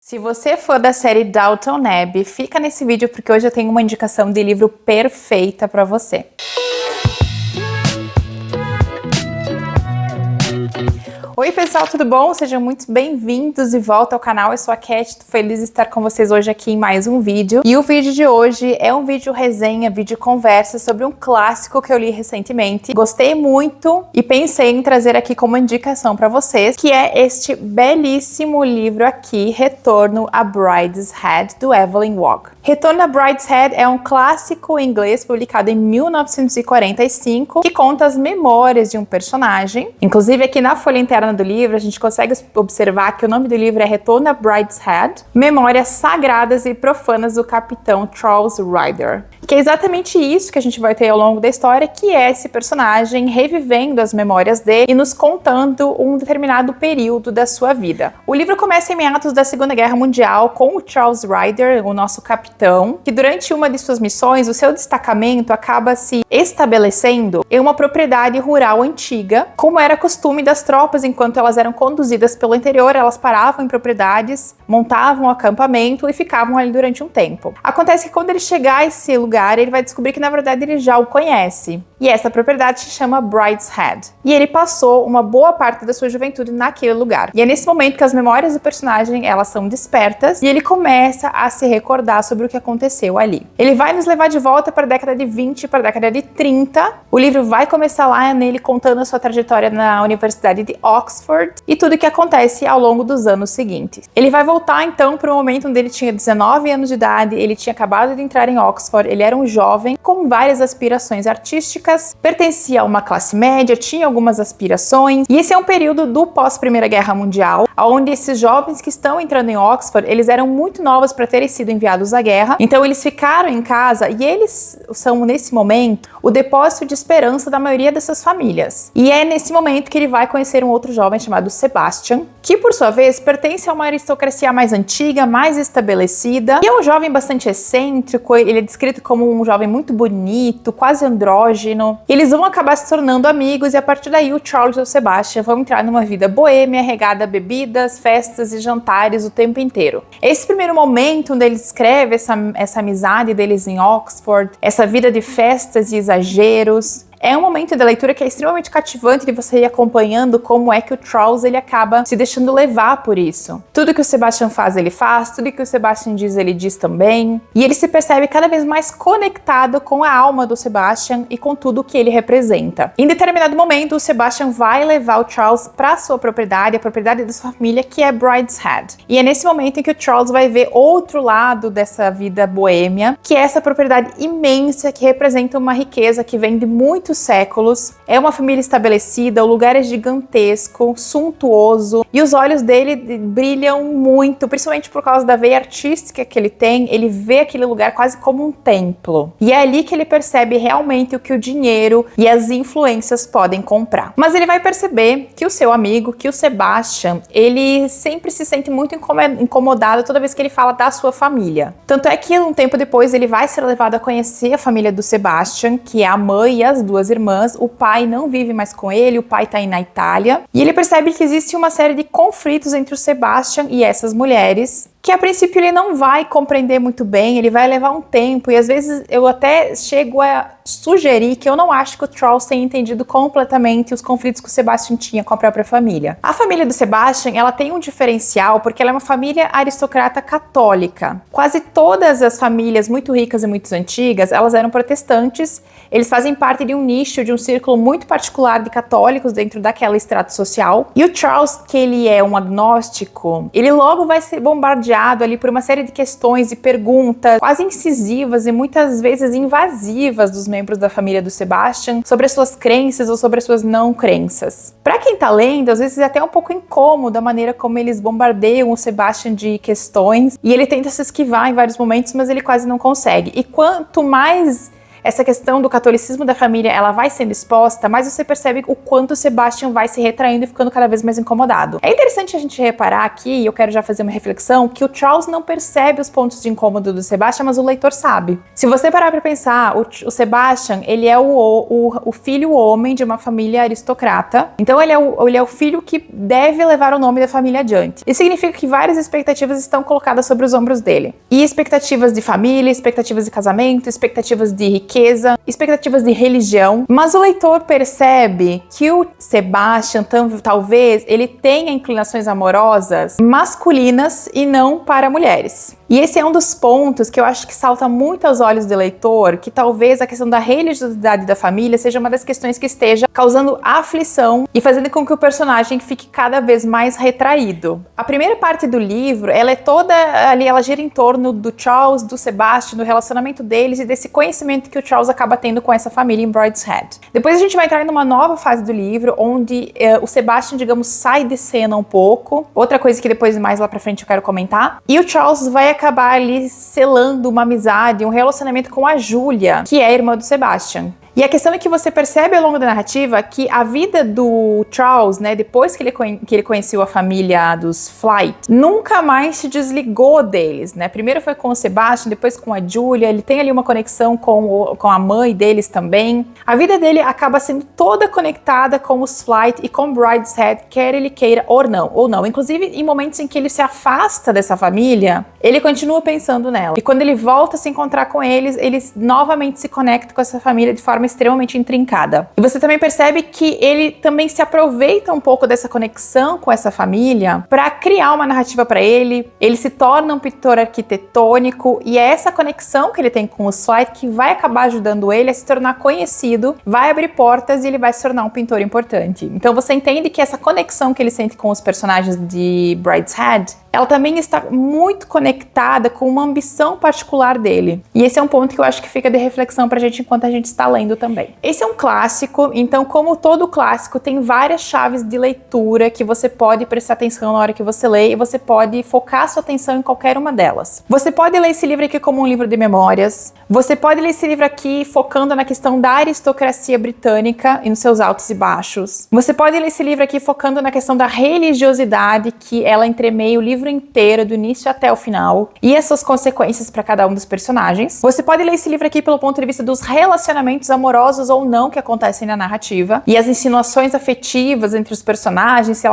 Se você for da série Downton Abbey, fica nesse vídeo porque hoje eu tenho uma indicação de livro perfeita para você. Oi pessoal, tudo bom? Sejam muito bem-vindos de volta ao canal. Eu sou a Cat, tô feliz de estar com vocês hoje aqui em mais um vídeo. E o vídeo de hoje é um vídeo resenha, vídeo conversa sobre um clássico que eu li recentemente. Gostei muito e pensei em trazer aqui como indicação para vocês, que é este belíssimo livro aqui, Retorno a Brideshead, do Evelyn Waugh. Retorno a Brideshead é um clássico inglês publicado em 1945 que conta as memórias de um personagem. Inclusive aqui na folha interna do livro a gente consegue observar que o nome do livro é Retorno a Brideshead, Memórias Sagradas e Profanas do Capitão Charles Ryder. Que é exatamente isso que a gente vai ter ao longo da história, que é esse personagem revivendo as memórias dele e nos contando um determinado período da sua vida. O livro começa em meados da Segunda Guerra Mundial com o Charles Ryder, o nosso capitão, que durante uma de suas missões, o seu destacamento acaba se estabelecendo em uma propriedade rural antiga, como era costume das tropas enquanto elas eram conduzidas pelo interior, elas paravam em propriedades, montavam um acampamento e ficavam ali durante um tempo. Acontece que quando ele chegar a esse lugar, ele vai descobrir que na verdade ele já o conhece. E essa propriedade se chama Brideshead. E ele passou uma boa parte da sua juventude naquele lugar. E é nesse momento que as memórias do personagem, elas são despertas e ele começa a se recordar sobre o que aconteceu ali. Ele vai nos levar de volta para a década de 20, para a década de 30. O livro vai começar lá nele contando a sua trajetória na Universidade de Oxford e tudo o que acontece ao longo dos anos seguintes. Ele vai voltar então para o momento onde ele tinha 19 anos de idade, ele tinha acabado de entrar em Oxford, ele era um jovem com várias aspirações artísticas, pertencia a uma classe média, tinha algumas aspirações, e esse é um período do pós-Primeira Guerra Mundial, onde esses jovens que estão entrando em Oxford, eles eram muito novos para terem sido enviados à guerra, então eles ficaram em casa e eles são, nesse momento, o depósito de esperança da maioria dessas famílias. E é nesse momento que ele vai conhecer um outro jovem chamado Sebastian, que por sua vez pertence a uma aristocracia mais antiga, mais estabelecida, e é um jovem bastante excêntrico, ele é descrito como um jovem muito bonito, quase andrógeno. Eles vão acabar se tornando amigos e a partir daí o Charles e o Sebastian vão entrar numa vida boêmia, regada a bebidas, festas e jantares o tempo inteiro. Esse primeiro momento onde ele descreve essa amizade deles em Oxford, essa vida de festas e exageros, é um momento da leitura que é extremamente cativante de você ir acompanhando como é que o Charles ele acaba se deixando levar por isso. Tudo que o Sebastian faz, ele faz, tudo que o Sebastian diz, ele diz também. E ele se percebe cada vez mais conectado com a alma do Sebastian e com tudo que ele representa. Em determinado momento, o Sebastian vai levar o Charles para sua propriedade, a propriedade da sua família, que é Brideshead. E é nesse momento em que o Charles vai ver outro lado dessa vida boêmia, que é essa propriedade imensa que representa uma riqueza que vem de muitos séculos, é uma família estabelecida, o lugar é gigantesco, suntuoso, e os olhos dele brilham muito, principalmente por causa da veia artística que ele tem. Ele vê aquele lugar quase como um templo. E é ali que ele percebe realmente o que o dinheiro e as influências podem comprar. Mas ele vai perceber que o seu amigo, que o Sebastian, ele sempre se sente muito incomodado toda vez que ele fala da sua família. Tanto é que um tempo depois ele vai ser levado a conhecer a família do Sebastian, que é a mãe e as duas irmãs. O pai não vive mais com ele, o pai tá aí na Itália. E ele percebe que existe uma série de conflitos entre o Sebastian e essas mulheres, que a princípio ele não vai compreender muito bem, ele vai levar um tempo, e às vezes eu até chego a sugerir que eu não acho que o Charles tenha entendido completamente os conflitos que o Sebastian tinha com a própria família. A família do Sebastian, ela tem um diferencial porque ela é uma família aristocrata católica. Quase todas as famílias muito ricas e muito antigas, elas eram protestantes, eles fazem parte de um nicho, de um círculo muito particular de católicos dentro daquela estrato social. E o Charles, que ele é um agnóstico, ele logo vai ser bombardeado ali por uma série de questões e perguntas quase incisivas e muitas vezes invasivas dos membros da família do Sebastian sobre as suas crenças ou sobre as suas não crenças. Para quem tá lendo, às vezes é até um pouco incômodo a maneira como eles bombardeiam o Sebastian de questões, e ele tenta se esquivar em vários momentos, mas ele quase não consegue. E quanto mais essa questão do catolicismo da família, ela vai sendo exposta, mais você percebe o quanto o Sebastian vai se retraindo e ficando cada vez mais incomodado. É interessante a gente reparar aqui, e eu quero já fazer uma reflexão, que o Charles não percebe os pontos de incômodo do Sebastian, mas o leitor sabe. Se você parar pra pensar, o Sebastian, ele é o filho homem de uma família aristocrata, então ele é o filho que deve levar o nome da família adiante. Isso significa que várias expectativas estão colocadas sobre os ombros dele. E expectativas de família, expectativas de casamento, expectativas de riqueza, expectativas de religião, mas o leitor percebe que o Sebastian, talvez, ele tenha inclinações amorosas masculinas e não para mulheres. E esse é um dos pontos que eu acho que salta muito aos olhos do leitor, que talvez a questão da religiosidade da família seja uma das questões que esteja causando aflição e fazendo com que o personagem fique cada vez mais retraído. A primeira parte do livro, ela é toda ali, ela gira em torno do Charles, do Sebastian, do relacionamento deles e desse conhecimento que o Charles acaba tendo com essa família em Brideshead. Depois a gente vai entrar numa nova fase do livro, onde o Sebastian, digamos, sai de cena um pouco. Outra coisa que depois mais lá pra frente eu quero comentar. E o Charles vai acabar ali selando uma amizade, um relacionamento com a Julia, que é a irmã do Sebastian. E a questão é que você percebe ao longo da narrativa que a vida do Charles, né, depois que ele conheceu a família dos Flight, nunca mais se desligou deles, né? Primeiro foi com o Sebastian, depois com a Julia, ele tem ali uma conexão com a mãe deles também. A vida dele acaba sendo toda conectada com os Flight e com Brideshead, quer ele queira ou não. Inclusive, em momentos em que ele se afasta dessa família, ele continua pensando nela. E quando ele volta a se encontrar com eles, ele novamente se conecta com essa família de forma extremamente intrincada. E você também percebe que ele também se aproveita um pouco dessa conexão com essa família para criar uma narrativa para ele. Ele se torna um pintor arquitetônico e é essa conexão que ele tem com o Flight que vai acabar ajudando ele a se tornar conhecido, vai abrir portas e ele vai se tornar um pintor importante. Então você entende que essa conexão que ele sente com os personagens de Brideshead, ela também está muito conectada com uma ambição particular dele. E esse é um ponto que eu acho que fica de reflexão pra gente enquanto a gente está lendo também. Esse é um clássico, então como todo clássico, tem várias chaves de leitura que você pode prestar atenção na hora que você lê e você pode focar sua atenção em qualquer uma delas. Você pode ler esse livro aqui como um livro de memórias, você pode ler esse livro aqui focando na questão da aristocracia britânica e nos seus altos e baixos. Você pode ler esse livro aqui focando na questão da religiosidade que ela entremeia o livro inteiro, do início até o final, e as suas consequências para cada um dos personagens. Você pode ler esse livro aqui pelo ponto de vista dos relacionamentos amorosos ou não que acontecem na narrativa, e as insinuações afetivas entre os personagens, se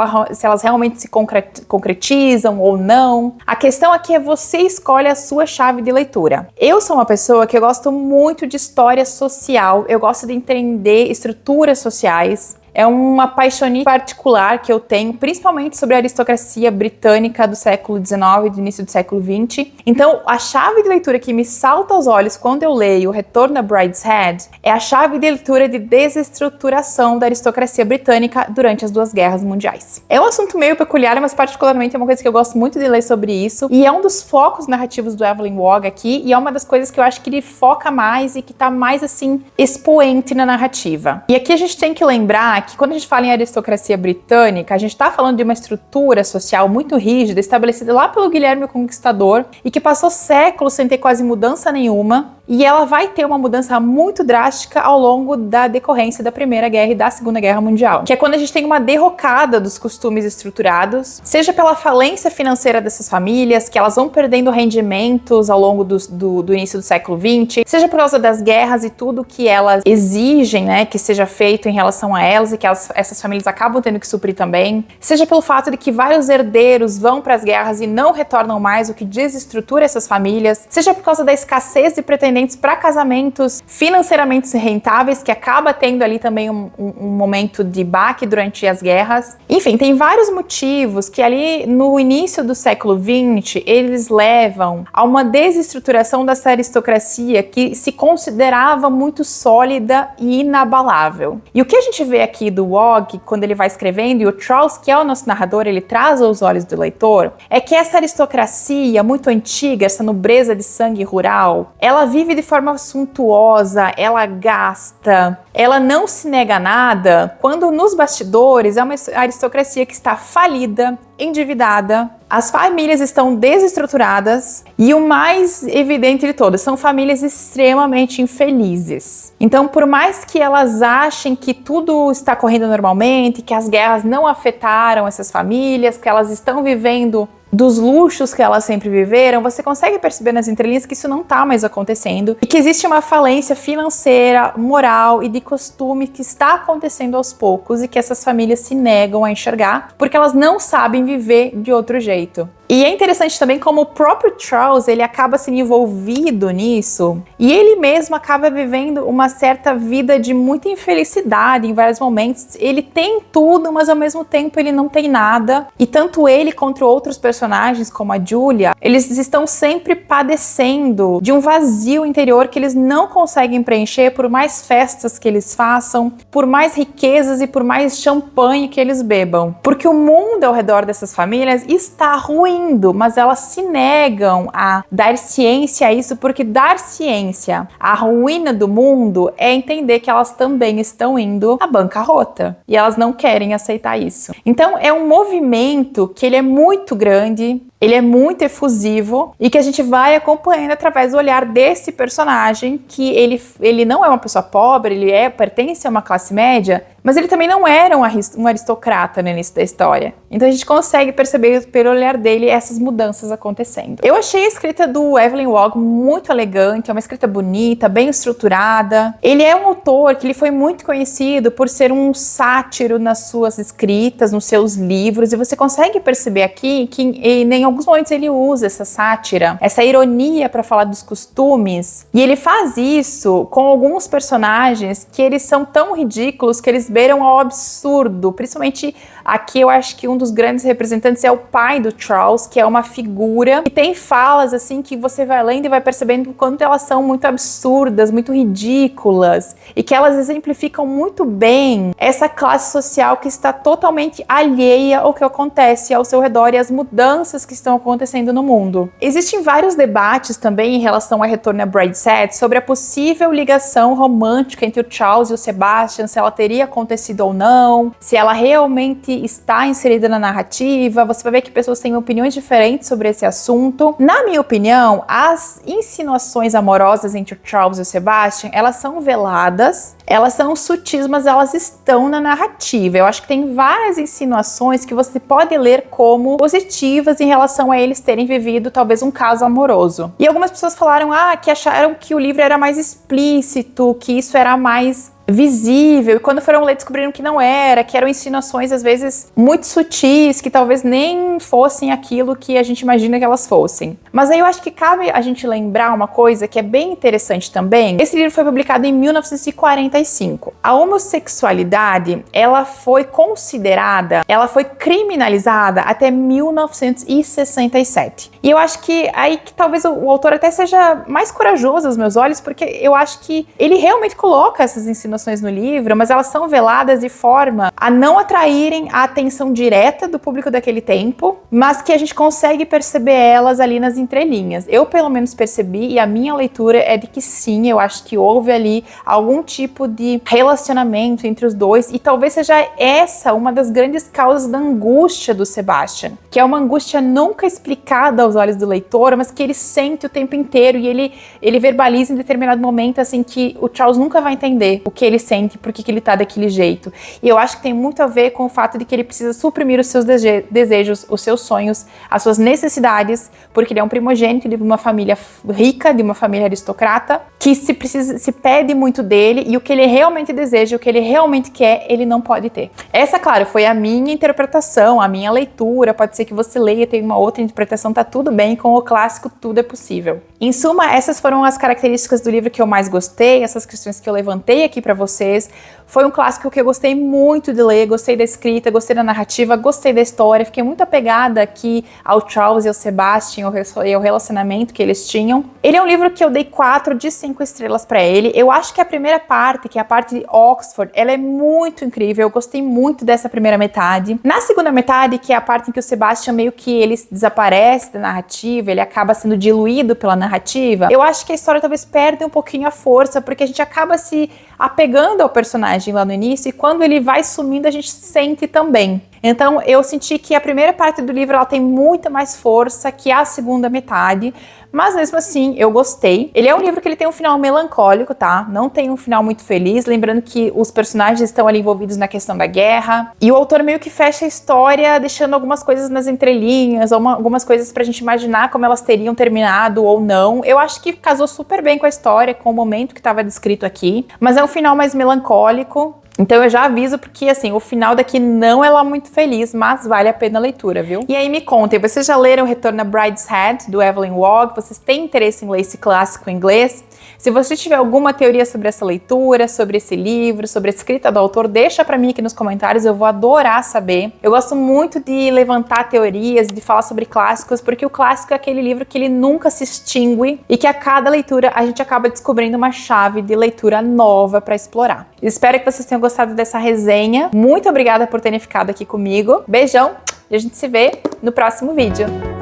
elas realmente se concretizam ou não. A questão aqui é você escolhe a sua chave de leitura. Eu sou uma pessoa que eu gosto muito de história social, eu gosto de entender estruturas sociais. É uma paixonite particular que eu tenho, principalmente sobre a aristocracia britânica do século XIX e do início do século XX. Então, a chave de leitura que me salta aos olhos quando eu leio O Retorno a Brideshead é a chave de leitura de desestruturação da aristocracia britânica durante as duas guerras mundiais. É um assunto meio peculiar, mas particularmente é uma coisa que eu gosto muito de ler sobre isso, e é um dos focos narrativos do Evelyn Waugh aqui, e é uma das coisas que eu acho que ele foca mais e que tá mais, assim, expoente na narrativa. E aqui a gente tem que lembrar que quando a gente fala em aristocracia britânica, a gente está falando de uma estrutura social muito rígida, estabelecida lá pelo Guilherme o Conquistador e que passou séculos sem ter quase mudança nenhuma, e ela vai ter uma mudança muito drástica ao longo da decorrência da Primeira Guerra e da Segunda Guerra Mundial, que é quando a gente tem uma derrocada dos costumes estruturados, seja pela falência financeira dessas famílias, que elas vão perdendo rendimentos ao longo do início do século XX, seja por causa das guerras e tudo que elas exigem, né, que seja feito em relação a elas e que essas famílias acabam tendo que suprir também, seja pelo fato de que vários herdeiros vão para as guerras e não retornam mais, o que desestrutura essas famílias, seja por causa da escassez de pretendentes para casamentos financeiramente rentáveis, que acaba tendo ali também um momento de baque durante as guerras. Enfim, tem vários motivos que ali no início do século XX eles levam a uma desestruturação dessa aristocracia que se considerava muito sólida e inabalável. E o que a gente vê aqui do Waugh, quando ele vai escrevendo, e o Charles, que é o nosso narrador, ele traz aos olhos do leitor, é que essa aristocracia muito antiga, essa nobreza de sangue rural, ela vive vive de forma suntuosa, ela gasta, ela não se nega a nada, quando nos bastidores é uma aristocracia que está falida, endividada, as famílias estão desestruturadas e o mais evidente de todos, são famílias extremamente infelizes. Então, por mais que elas achem que tudo está correndo normalmente, que as guerras não afetaram essas famílias, que elas estão vivendo dos luxos que elas sempre viveram, você consegue perceber nas entrelinhas que isso não está mais acontecendo e que existe uma falência financeira, moral e de costume que está acontecendo aos poucos e que essas famílias se negam a enxergar porque elas não sabem viver de outro jeito. E é interessante também como o próprio Charles, ele acaba sendo envolvido nisso e ele mesmo acaba vivendo uma certa vida de muita infelicidade em vários momentos. Ele tem tudo, mas ao mesmo tempo ele não tem nada. E tanto ele quanto outros personagens, como a Julia, eles estão sempre padecendo de um vazio interior que eles não conseguem preencher por mais festas que eles façam, por mais riquezas e por mais champanhe que eles bebam. Porque o mundo ao redor dessas famílias está ruim, mas elas se negam a dar ciência a isso, porque dar ciência à ruína do mundo é entender que elas também estão indo à bancarrota e elas não querem aceitar isso. Então é um movimento que ele é muito grande, ele é muito efusivo e que a gente vai acompanhando através do olhar desse personagem, que ele não é uma pessoa pobre, ele pertence a uma classe média, mas ele também não era um aristocrata no início da história. Então a gente consegue perceber pelo olhar dele essas mudanças acontecendo. Eu achei a escrita do Evelyn Waugh muito elegante, é uma escrita bonita, bem estruturada. Ele é um autor que ele foi muito conhecido por ser um sátiro nas suas escritas, nos seus livros, e você consegue perceber aqui que em alguns momentos ele usa essa sátira, essa ironia para falar dos costumes, e ele faz isso com alguns personagens que eles são tão ridículos que eles beiram ao absurdo. Principalmente aqui eu acho que um dos grandes representantes é o pai do Charles, que é uma figura que tem falas assim que você vai lendo e vai percebendo o quanto elas são muito absurdas, muito ridículas, e que elas exemplificam muito bem essa classe social que está totalmente alheia ao que acontece ao seu redor e as mudanças que estão acontecendo no mundo. Existem vários debates também em relação ao retorno a Brideshead sobre a possível ligação romântica entre o Charles e o Sebastian, se ela teria acontecido ou não, se ela realmente está inserida na narrativa. Você vai ver que pessoas têm opiniões diferentes sobre esse assunto. Na minha opinião, as insinuações amorosas entre o Charles e o Sebastian, elas são veladas, elas são sutis, mas elas estão na narrativa. Eu acho que tem várias insinuações que você pode ler como positivas em relação a eles terem vivido talvez um caso amoroso. E algumas pessoas falaram que acharam que o livro era mais explícito, que isso era mais visível, e quando foram ler descobriram que não era, que eram insinuações às vezes muito sutis, que talvez nem fossem aquilo que a gente imagina que elas fossem. Mas aí eu acho que cabe a gente lembrar uma coisa que é bem interessante também. Esse livro foi publicado em 1945. A homossexualidade, ela foi considerada, ela foi criminalizada até 1967. E eu acho que aí que talvez o autor até seja mais corajoso aos meus olhos, porque eu acho que ele realmente coloca essas insinuações no livro, mas elas são veladas de forma a não atraírem a atenção direta do público daquele tempo, mas que a gente consegue perceber elas ali nas entrelinhas. Eu pelo menos percebi, e a minha leitura é de que sim, eu acho que houve ali algum tipo de relacionamento entre os dois, e talvez seja essa uma das grandes causas da angústia do Sebastian, que é uma angústia nunca explicada aos olhos do leitor, mas que ele sente o tempo inteiro, e ele verbaliza em determinado momento assim que o Charles nunca vai entender o que ele sente, por que ele tá daquele jeito. E eu acho que tem muito a ver com o fato de que ele precisa suprimir os seus desejos, os seus sonhos, as suas necessidades, porque ele é um primogênito de uma família rica, de uma família aristocrata, que se pede muito dele, e o que ele realmente deseja, o que ele realmente quer, ele não pode ter. Essa, claro, foi a minha interpretação, a minha leitura. Pode ser que você leia e tenha uma outra interpretação, tá tudo bem, com o clássico tudo é possível. Em suma, essas foram as características do livro que eu mais gostei, essas questões que eu levantei aqui pra vocês. Foi um clássico que eu gostei muito de ler, gostei da escrita, gostei da narrativa, gostei da história, fiquei muito apegada aqui ao Charles e ao Sebastian e ao relacionamento que eles tinham. Ele é um livro que eu dei 4 de 5 5 estrelas para ele. Eu acho que a primeira parte, que é a parte de Oxford, ela é muito incrível. Eu gostei muito dessa primeira metade. Na segunda metade, que é a parte em que o Sebastian meio que ele desaparece da narrativa, ele acaba sendo diluído pela narrativa, eu acho que a história talvez perde um pouquinho a força, porque a gente acaba se apegando ao personagem lá no início, e quando ele vai sumindo, a gente sente também. Então, eu senti que a primeira parte do livro ela tem muito mais força que a segunda metade, mas mesmo assim, eu gostei. Ele é um livro que ele tem um final melancólico, tá? Não tem um final muito feliz, lembrando que os personagens estão ali envolvidos na questão da guerra, e o autor meio que fecha a história, deixando algumas coisas nas entrelinhas, algumas coisas pra gente imaginar como elas teriam terminado ou não. Eu acho que casou super bem com a história, com o momento que estava descrito aqui, mas é um final mais melancólico. Então eu já aviso porque, assim, o final daqui não é lá muito feliz, mas vale a pena a leitura, viu? E aí me contem, vocês já leram Retorno a Brideshead, do Evelyn Waugh? Vocês têm interesse em ler esse clássico em inglês? Se você tiver alguma teoria sobre essa leitura, sobre esse livro, sobre a escrita do autor, deixa pra mim aqui nos comentários, eu vou adorar saber. Eu gosto muito de levantar teorias, de falar sobre clássicos, porque o clássico é aquele livro que ele nunca se extingue e que a cada leitura a gente acaba descobrindo uma chave de leitura nova pra explorar. Espero que vocês tenham gostado dessa resenha. Muito obrigada por terem ficado aqui comigo. Beijão e a gente se vê no próximo vídeo.